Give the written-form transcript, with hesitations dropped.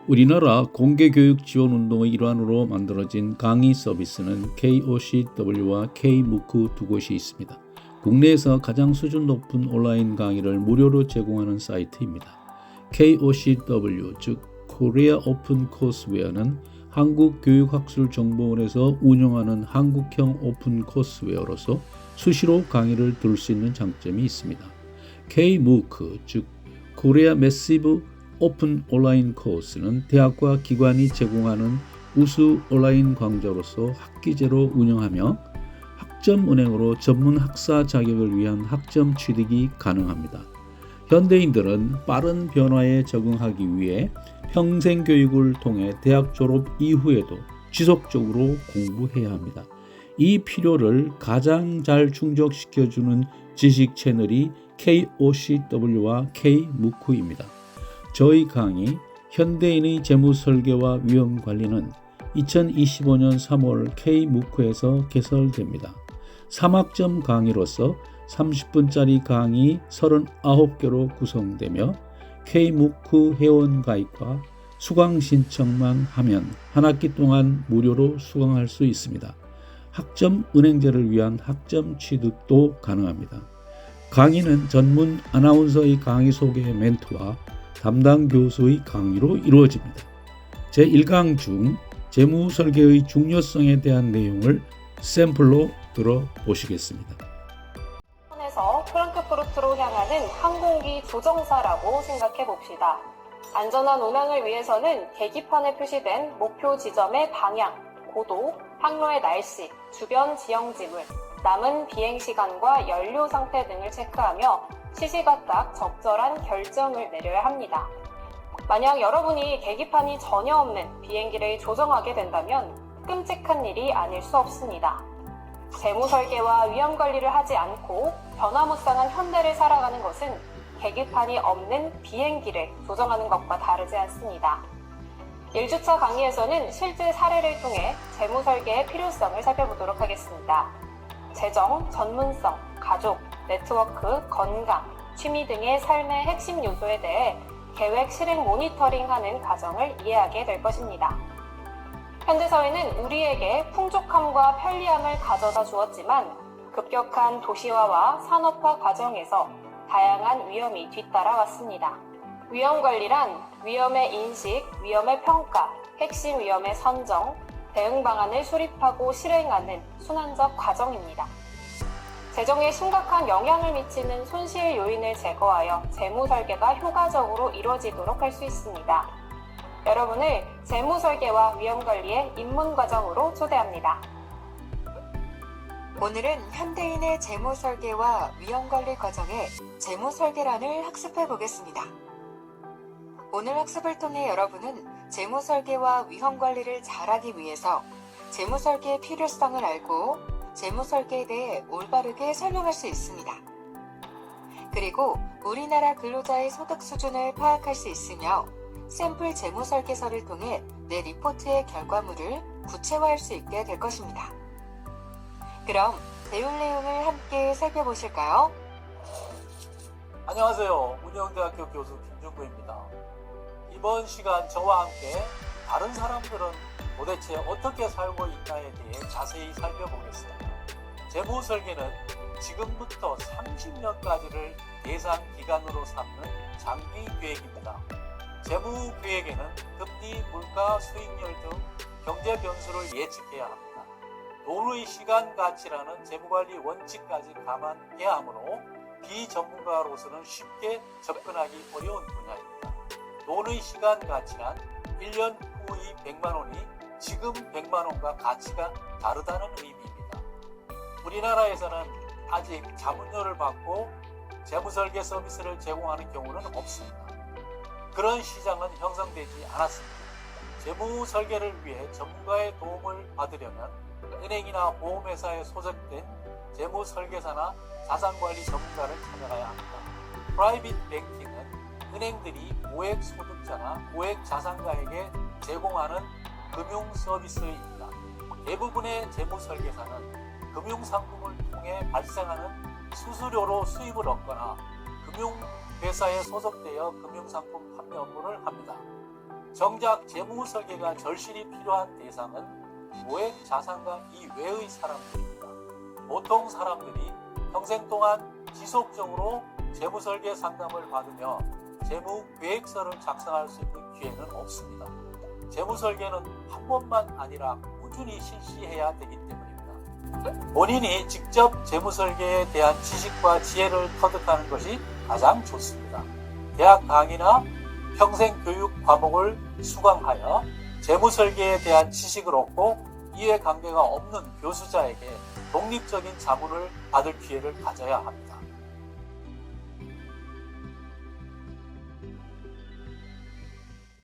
우리나라 공개교육 지원운동의 일환으로 만들어진 강의 서비스는 KOCW와 K-MOOC 두 곳이 있습니다. 국내에서 가장 수준 높은 온라인 강의를 무료로 제공하는 사이트입니다. KOCW, 즉 Korea Open Courseware,는 한국교육학술정보원에서 운영하는 한국형 오픈 코스웨어로서 수시로 강의를 들을 수 있는 장점이 있습니다. K-MOOC, 즉 Korea Massive 오픈 온라인 코스는 대학과 기관이 제공하는 우수 온라인 강좌로서 학기제로 운영하며 학점은행으로 전문 학사 자격을 위한 학점 취득이 가능합니다. 현대인들은 빠른 변화에 적응하기 위해 평생 교육을 통해 대학 졸업 이후에도 지속적으로 공부해야 합니다. 이 필요를 가장 잘 충족시켜주는 지식 채널이 KOCW와 K-MOOC입니다. 저희 강의 현대인의 재무 설계와 위험 관리는 2025년 3월 K-MOOC에서 개설됩니다. 3학점 강의로서 30분짜리 강의 39개로 구성되며 K-MOOC 회원 가입과 수강 신청만 하면 한 학기 동안 무료로 수강할 수 있습니다. 학점 은행제를 위한 학점 취득도 가능합니다. 강의는 전문 아나운서의 강의 소개 멘트와 담당 교수의 강의로 이루어집니다. 제1강 중 재무 설계의 중요성에 대한 내용을 샘플로 들어보시겠습니다. 에서 프랑크푸르트로 향하는 항공기 조정사라고 생각해 봅시다. 안전한 운항을 위해서는 계기판에 표시된 목표 지점의 방향, 고도, 항로의 날씨, 주변 지형 지물, 남은 비행 시간과 연료 상태 등을 체크하며 시시각각 적절한 결정을 내려야 합니다. 만약 여러분이 계기판이 전혀 없는 비행기를 조정하게 된다면 끔찍한 일이 아닐 수 없습니다. 재무 설계와 위험 관리를 하지 않고 변화무쌍한 현대를 살아가는 것은 계기판이 없는 비행기를 조정하는 것과 다르지 않습니다. 1주차 강의에서는 실제 사례를 통해 재무 설계의 필요성을 살펴보도록 하겠습니다. 재정, 전문성, 가족, 네트워크, 건강, 취미 등의 삶의 핵심 요소에 대해 계획 실행 모니터링하는 과정을 이해하게 될 것입니다. 현대사회는 우리에게 풍족함과 편리함을 가져다 주었지만 급격한 도시화와 산업화 과정에서 다양한 위험이 뒤따라왔습니다. 위험관리란 위험의 인식, 위험의 평가, 핵심 위험의 선정, 대응 방안을 수립하고 실행하는 순환적 과정입니다. 재정에 심각한 영향을 미치는 손실 요인을 제거하여 재무 설계가 효과적으로 이루어지도록 할 수 있습니다. 여러분을 재무 설계와 위험 관리의 입문 과정으로 초대합니다. 오늘은 현대인의 재무 설계와 위험 관리 과정의 재무 설계란을 학습해 보겠습니다. 오늘 학습을 통해 여러분은 재무 설계와 위험 관리를 잘하기 위해서 재무 설계의 필요성을 알고 재무 설계에 대해 올바르게 설명할 수 있습니다. 그리고 우리나라 근로자의 소득 수준을 파악할 수 있으며 샘플 재무 설계서를 통해 내 리포트의 결과물을 구체화할 수 있게 될 것입니다. 그럼 배울 내용을 함께 살펴보실까요? 안녕하세요. 운영대학교 교수 김준구입니다. 이번 시간 저와 함께 다른 사람들은 도대체 어떻게 살고 있나에 대해 자세히 살펴보겠습니다. 재무 설계는 지금부터 30년까지를 예상 기간으로 삼는 장기 계획입니다. 재무 계획에는 금리, 물가, 수익률 등 경제 변수를 예측해야 합니다. 돈의 시간 가치라는 재무관리 원칙까지 감안해야 하므로 비전문가로서는 쉽게 접근하기 어려운 분야입니다. 돈의 시간 가치란 1년 후의 100만 원이 지금 100만 원과 가치가 다르다는 의미입니다. 우리나라에서는 아직 자문료를 받고 재무설계 서비스를 제공하는 경우는 없습니다. 그런 시장은 형성되지 않았습니다. 재무 설계를 위해 전문가의 도움을 받으려면 은행이나 보험회사에 소속된 재무 설계사나 자산관리 전문가를 찾아가야 합니다. 프라이빗 뱅킹은 은행들이 고액 소득자나 고액 자산가에게 제공하는 금융 서비스입니다. 대부분의 재무 설계사는 금융 상품을 통해 발생하는 수수료로 수입을 얻거나 금융 회사에 소속되어 금융상품 판매 업무를 합니다. 정작 재무 설계가 절실히 필요한 대상은 고액 자산가 이외의 사람들입니다. 보통 사람들이 평생 동안 지속적으로 재무 설계 상담을 받으며 재무 계획서를 작성할 수 있는 기회는 없습니다. 재무 설계는 한 번만 아니라 꾸준히 실시해야 되기 때문입니다. 본인이 직접 재무 설계에 대한 지식과 지혜를 터득하는 것이 가장 좋습니다. 대학 강의나 평생 교육 과목을 수강하여 재무 설계에 대한 지식을 얻고 이해관계가 없는 교수자에게 독립적인 자문을 받을 기회를 가져야 합니다.